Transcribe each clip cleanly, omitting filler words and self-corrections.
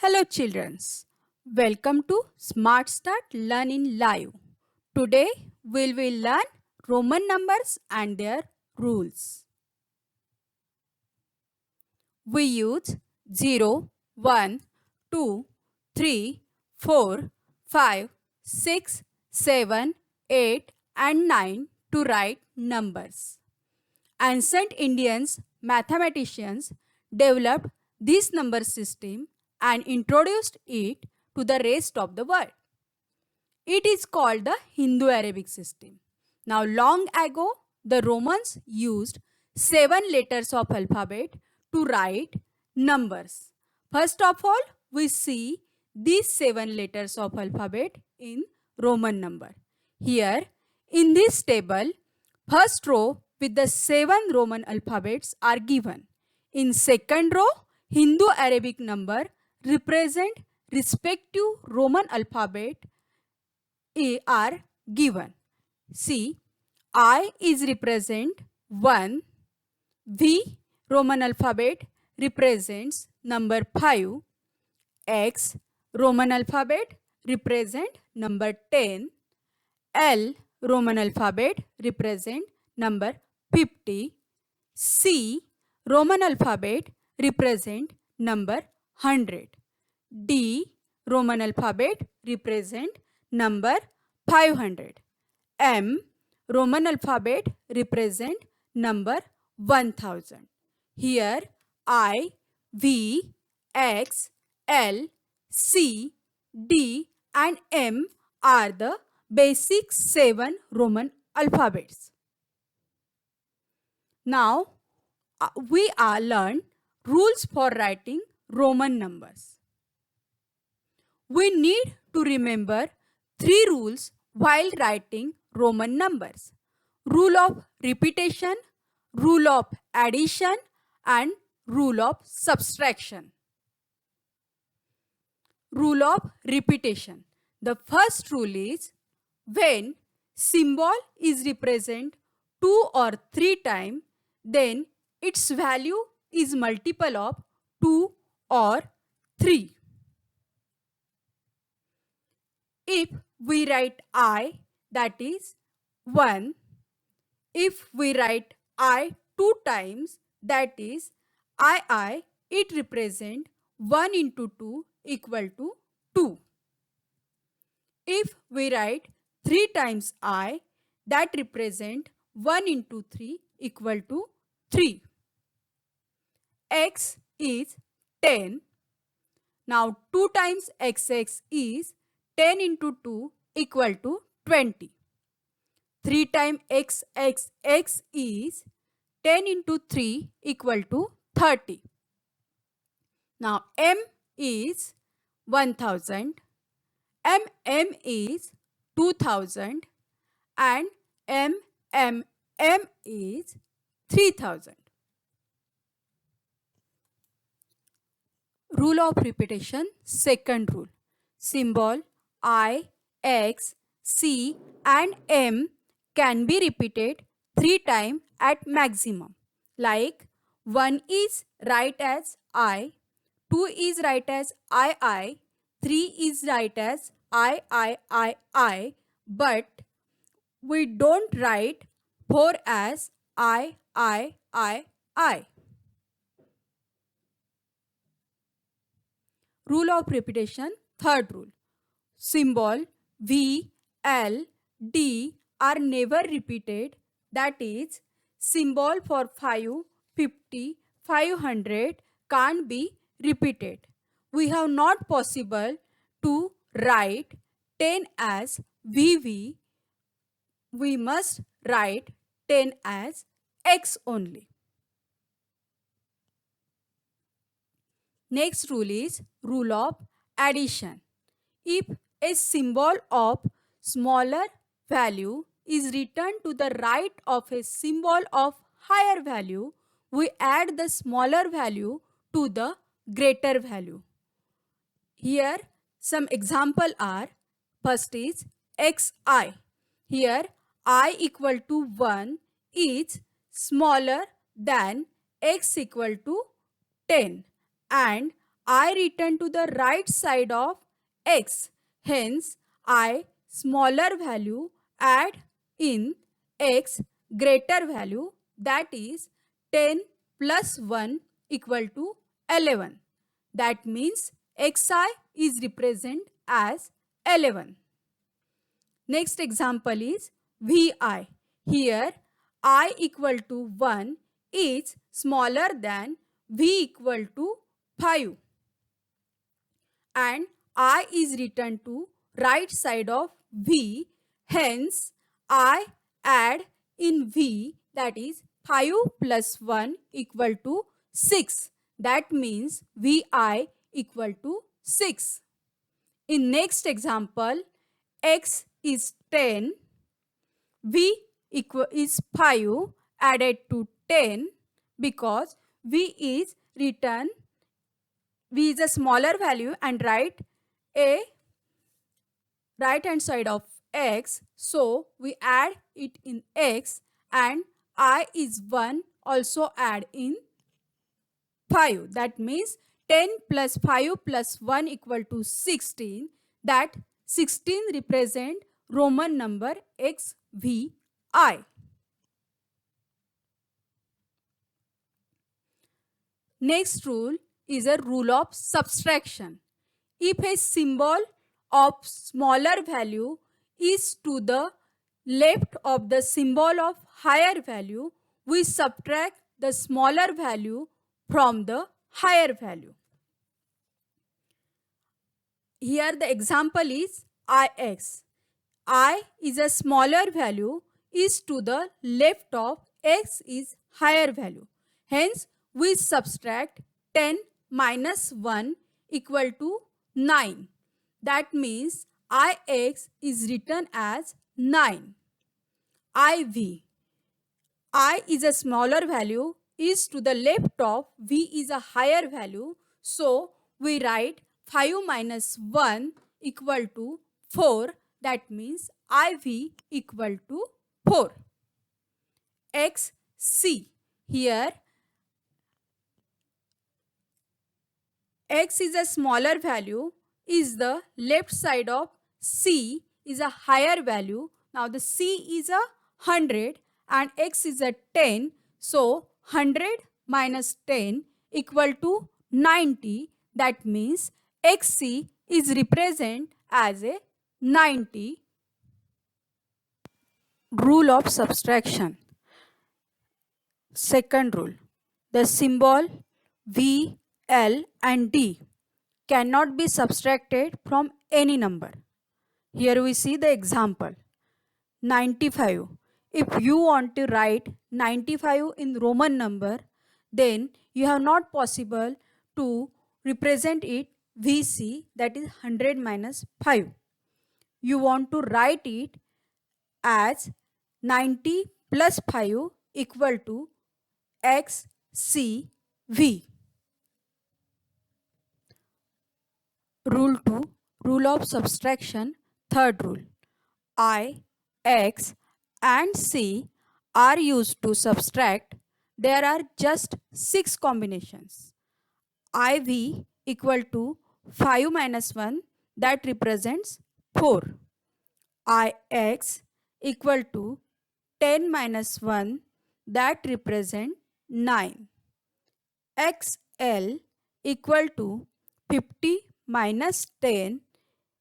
Hello children, welcome to Smart Start Learning Live. Today we will learn Roman numbers and their rules. We use 0, 1, 2, 3, 4, 5, 6, 7, 8 and 9 to write numbers. Ancient Indians mathematicians developed this number system and introduced it to the rest of the world. It is called the Hindu-Arabic system. Now, long ago, the Romans used 7 letters of alphabet to write numbers. First of all, we see these 7 letters of alphabet in Roman number. Here, in this table, first row with the 7 Roman alphabets are given. In second row, Hindu-Arabic number represent respective Roman alphabet are given. See, I is represent 1, V Roman alphabet represents number 5, X Roman alphabet represent number 10, L Roman alphabet represent number 50, C Roman alphabet represent number 100, D Roman alphabet represent number 500, M Roman alphabet represent number 1000. Here I, V, X, L, C, D and M are the basic 7 Roman alphabets. Now we are learned rules for writing Roman numbers. We need to remember 3 rules while writing Roman numbers. Rule of repetition, rule of addition and rule of subtraction. Rule of repetition. The first rule is when symbol is represent 2 or 3 times, then its value is multiple of 2 or 3. If we write I, that is 1. If we write I 2 times, that is I, it represent 1 into 2 equal to 2. If we write 3 times I, that represent 1 into 3 equal to 3. X is 10. Now 2 times XX is 10 into 2 equal to 20. 3 times XXX is 10 into 3 equal to 30. Now M is 1000, MM is 2000 and MMM is 3000. Rule of repetition, second rule. Symbol I, X, C and M can be repeated 3 times at maximum. Like 1 is write as I, 2 is write as I, 3 is write as I, but we don't write 4 as I. Rule of repetition, third rule. Symbol V, L, D are never repeated. That is, symbol for 5, 50, 500 can't be repeated. We have not possible to write 10 as VV. We must write 10 as X only. Next rule is rule of addition. If a symbol of smaller value is written to the right of a symbol of higher value, we add the smaller value to the greater value. Here some example are, first is Xi. Here I equal to 1 is smaller than X equal to 10 and I return to the right side of x. Hence, I smaller value add in x greater value, that is 10 plus 1 equal to 11. That means xi is represented as 11. Next example is vi. Here I equal to 1 is smaller than v equal to 5 and I is written to right side of v. Hence I add in v, that is 5 plus 1 equal to 6. That means vi equal to 6. In next example, x is 10, v is 5 added to 10 because v is written, v is a smaller value and write a right hand side of x. So we add it in x and I is 1 also add in 5. That means 10 plus 5 plus 1 equal to 16. That 16 represent Roman number XVI. Next rule is a rule of subtraction. If a symbol of smaller value is to the left of the symbol of higher value, we subtract the smaller value from the higher value. Here the example is ix. I is a smaller value is to the left of x is higher value. Hence, we subtract 10 minus 1 equal to 9. That means ix is written as 9. iv. I is a smaller value is to the left of v is a higher value. So, we write 5 minus 1 equal to 4. That means iv equal to 4. xc. Here x is a smaller value is the left side of c is a higher value. Now the c is a 100 and x is a 10. So 100 minus 10 equal to 90. That means xc is represented as a 90. Rule of subtraction. Second rule. The symbol V, L and D cannot be subtracted from any number. Here we see the example. 95. If you want to write 95 in Roman number, then you have not possible to represent it VC, that is 100 minus 5. You want to write it as 90 plus 5 equal to XCV. Rule 2. Rule of subtraction. Third rule. I, X and C are used to subtract. There are just 6 combinations. IV equal to 5 minus 1, that represents 4. Ix equal to 10 minus 1, that represents 9. XL equal to 50 minus 10,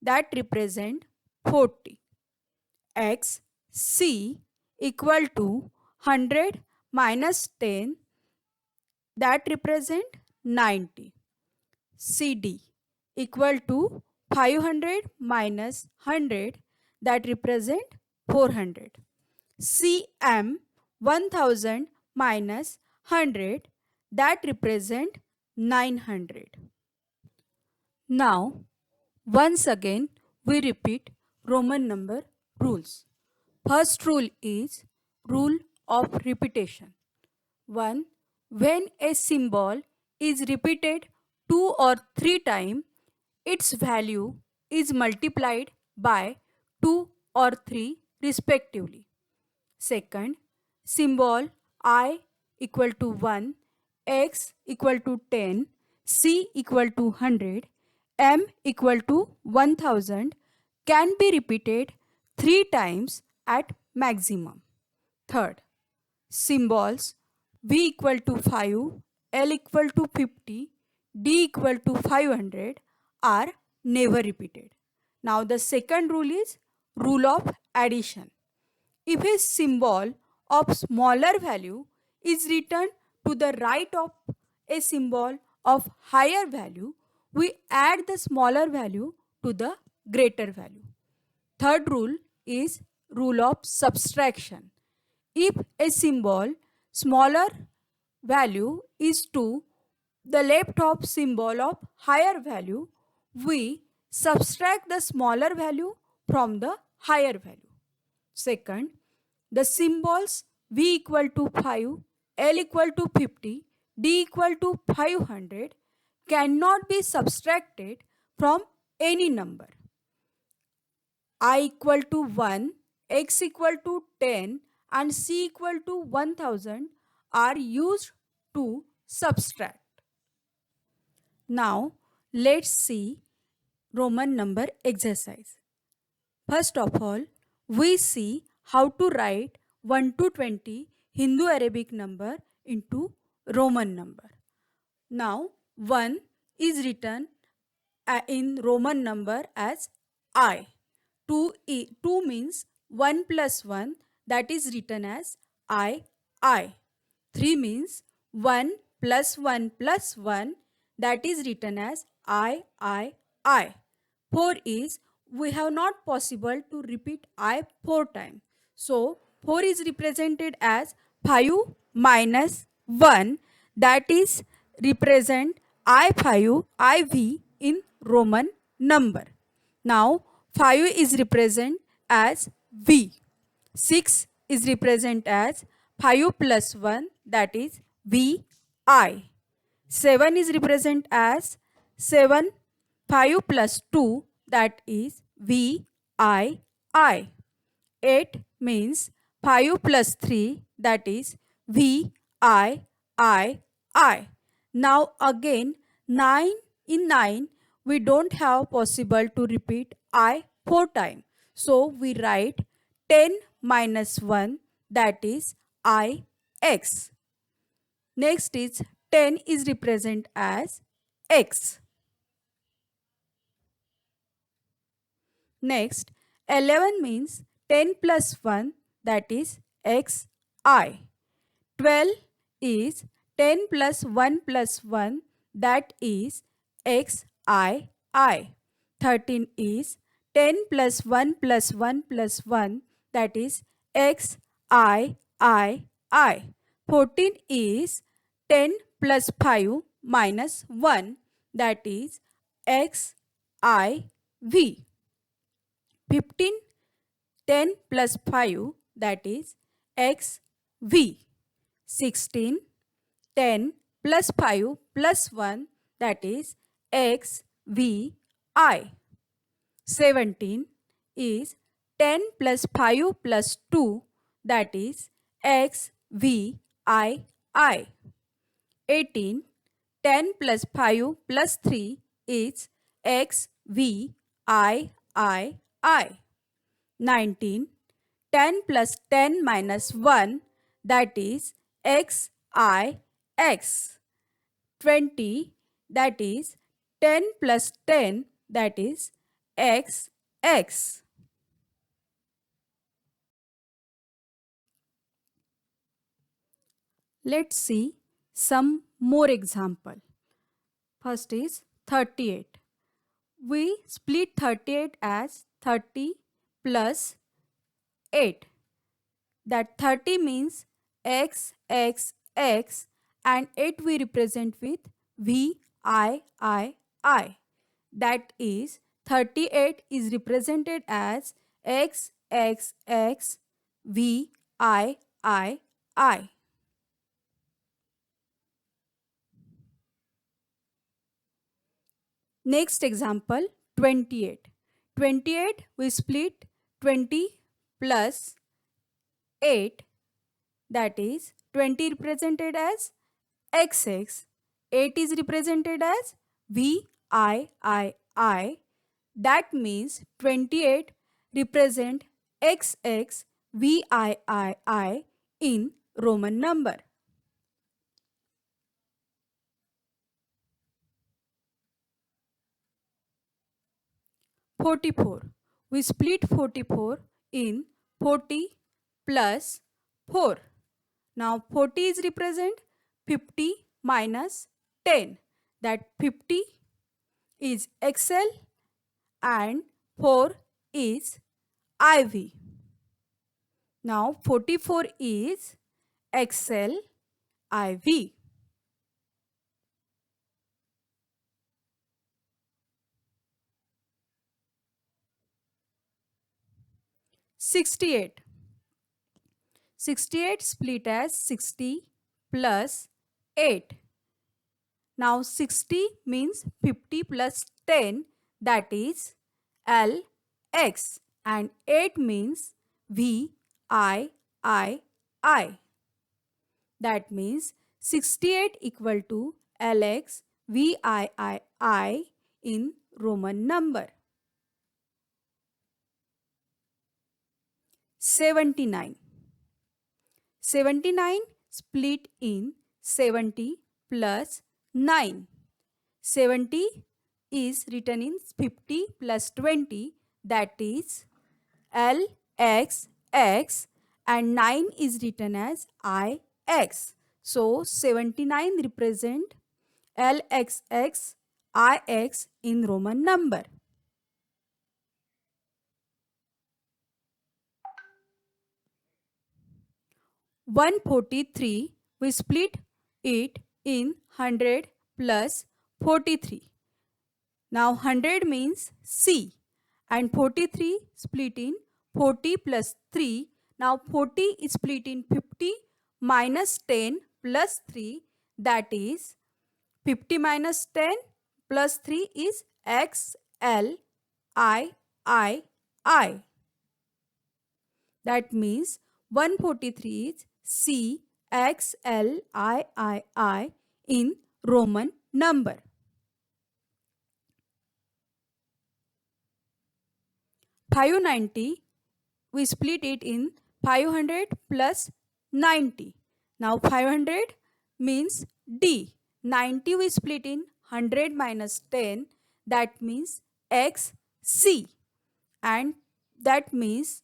that represent 40. XC equal to 100 minus 10, that represent 90. CD equal to 500 minus 100, that represent 400. CM 1000 minus 100, that represent 900. Now, once again, we repeat Roman number rules. First rule is rule of repetition. 1. When a symbol is repeated 2 or 3 times, its value is multiplied by 2 or 3 respectively. Second, symbol I equal to 1, X equal to 10, C equal to 100, M equal to 1000 can be repeated 3 times at maximum. Third, symbols V equal to 5, L equal to 50, D equal to 500 are never repeated. Now the second rule is rule of addition. If a symbol of smaller value is written to the right of a symbol of higher value, we add the smaller value to the greater value. Third rule is rule of subtraction. If a symbol smaller value is to the left of symbol of higher value, we subtract the smaller value from the higher value. Second, the symbols V equal to 5, L equal to 50, D equal to 500 cannot be subtracted from any number. I equal to 1, X equal to 10 and C equal to 1000 are used to subtract. Now let's see Roman number exercise. First of all, we see how to write 1 to 20 Hindu Arabic number into Roman number. Now 1 is written in Roman number as I. 2 means 1 plus 1, that is written as I. 3 means 1 plus 1 plus 1, that is written as I. 4 is we have not possible to repeat I 4 times. So 4 is represented as 5 minus 1, that is represent I5 IV in Roman number. Now 5 is represent as V. 6 is represent as 5 plus 1, that is VI. 7 is represent as 7 5 plus 2, that is VII. 8 means 5 plus 3, that is VIII. Now again 9, in 9 we don't have possible to repeat I 4 times. So we write 10 minus 1, that is IX. Next is 10 is represent as X. Next 11 means 10 plus 1, that is XI. 12 is 10 plus 1 plus 1, that is XII. 13 is 10 plus 1 plus 1 plus 1, that is XIII. 14 is 10 plus 5 minus 1, that is XIV. 15, 10 plus 5, that is XV. 16, 10 plus 5 plus 1, that is XVI. 17 is 10 plus 5 plus 2, that is XVI. 18, 10 plus 5 plus 3 is XVI. 19, 10 plus 10 minus 1, that is XIX. 20, that is 10 plus 10, that is XX. Let's see some more example. First is 38. We split 38 as 30 plus 8. That 30 means X, X, X, and 8 we represent with VIII. That is 38 is represented as X, X, X, VIII. Next example 28. 28 we split 20 plus 8, that is 20 represented as XX 8 is represented as VIII. That means 28 represent XX VIII in Roman number. "44. We split 44 in 40 plus 4. Now 40 is represent 50 minus 10. That 50 is XL and 4 is IV. Now 44 is XL IV. "68. 68 split as 60 plus 8. Now 60 means 50 plus 10, that is LX, and 8 means VIII. That means 68 equal to LX VIII in Roman number. 79. 79 split in 70 plus 9. 70 is written in 50 plus 20, that is LXX, and 9 is written as IX. So 79 represent LXX IX in Roman number. 143, we split it in 100 plus 43. Now 100 means C and 43 split in 40 plus 3. Now 40 is split in 50 minus 10 plus 3, that is 50 minus 10 plus 3 is XLIII. That means 143 is CXLIII in Roman number. 590, we split it in 500 plus 90. Now 500 means D. 90 we split in 100 minus 10, that means XC, and that means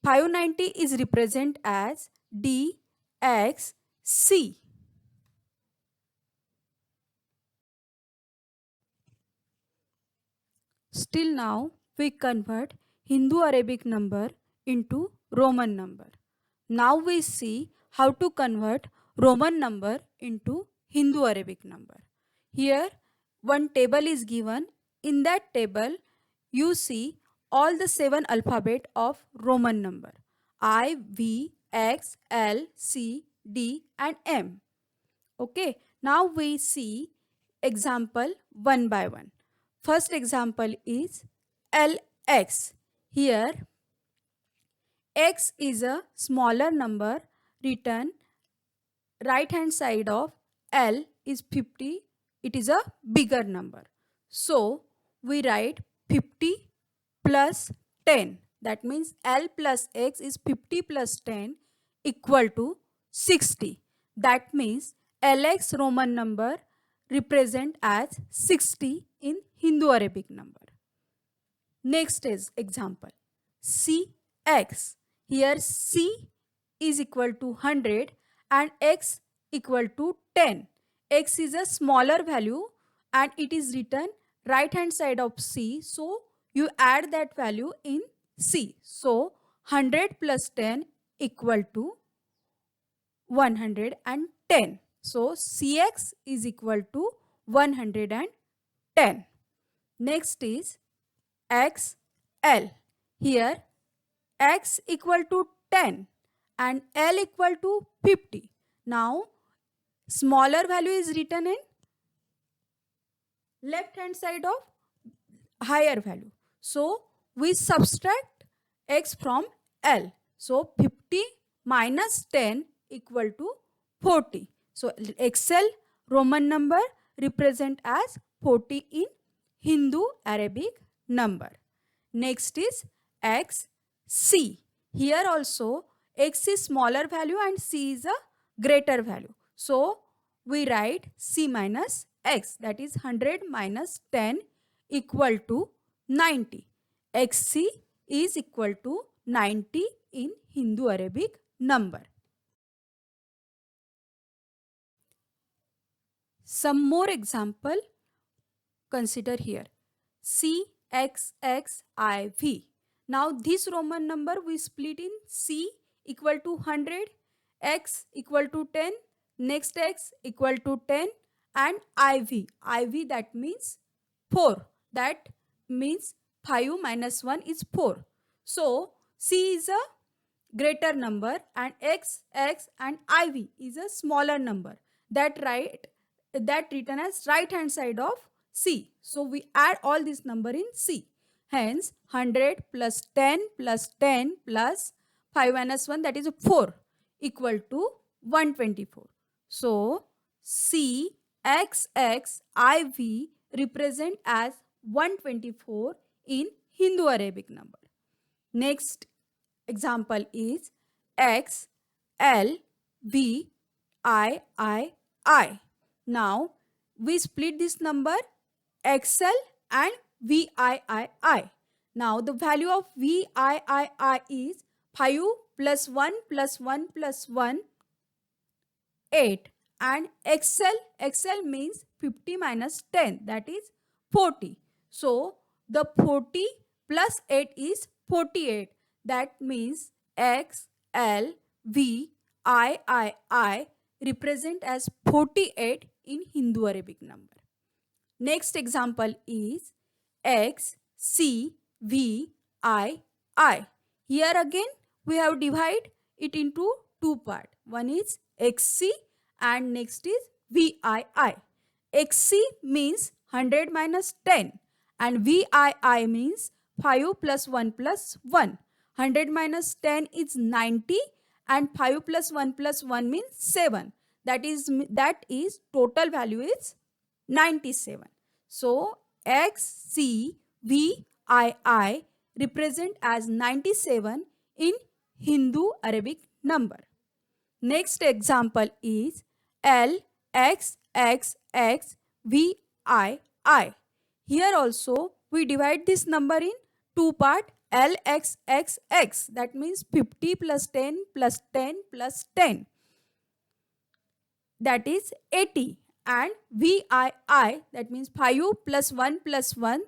590 is represented as DXC. Still now we convert Hindu Arabic number into Roman number. Now we see how to convert Roman number into Hindu Arabic number. Here one table is given. In that table you see all the 7 alphabet of Roman number: I, V, X, L, C, D and M. Okay, now we see example one by one. First example is LX. Here X is a smaller number written right hand side of L is 50. It is a bigger number. So we write 50 plus 10. That means L plus X is 50 plus 10 equal to 60. That means LX Roman number represent as 60 in Hindu Arabic number. Next is example CX. Here C is equal to 100 and X equal to 10. X is a smaller value and it is written right hand side of C. So you add that value in C. So 100 plus 10 equal to 110. So CX is equal to 110. Next is XL. Here X equal to 10 and L equal to 50. Now smaller value is written in left hand side of higher value. So we subtract X from L. So 50 minus 10 equal to 40. So XL Roman number represent as 40 in Hindu Arabic number. Next is x, c. Here also x is smaller value and c is a greater value. So we write c minus x, that is 100 minus 10 equal to 90. xc is equal to 90 in Hindu Arabic number. Some more example consider here. CXXIV. Now this Roman number we split in C equal to 100, X equal to 10, next X equal to 10 and IV. IV that means 4. That means 5 minus 1 is 4. So C is a greater number and X, X and IV is a smaller number. That written as right hand side of C. So we add all this number in C. Hence 100 plus 10 plus 10 plus 5 minus 1, that is 4, equal to 124. So C X X I V represent as 124 in Hindu Arabic number. Next example is X L V I. Now we split this number XL and VII. Now the value of VII is 5 plus 1 plus 1 plus 1, 8. And XL means 50 minus 10, that is 40. So the 40 plus 8 is 48. That means XLVIII represent as 48 in Hindu Arabic number. Next example is XCVII. Here again we have divided it into two parts. One is XC and next is VII. XC means 100 minus 10 and VII means 5 plus 1 plus 1. 100 minus 10 is 90 and 5 plus 1 plus 1 means 7. That is total value is 97. So XCVII represent as 97 in Hindu Arabic number. Next example is LXXXVII. Here also we divide this number in two parts. LXXX, that means 50 plus 10 plus 10 plus 10, that is 80. And VII, that means 5 plus 1 plus 1,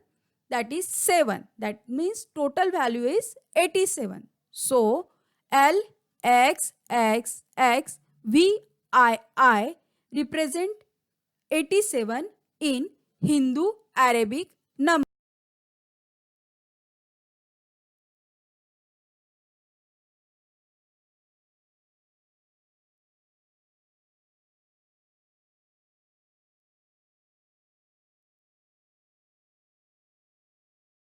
that is 7. That means total value is 87. So LXXXVII represent 87 in Hindu Arabic number.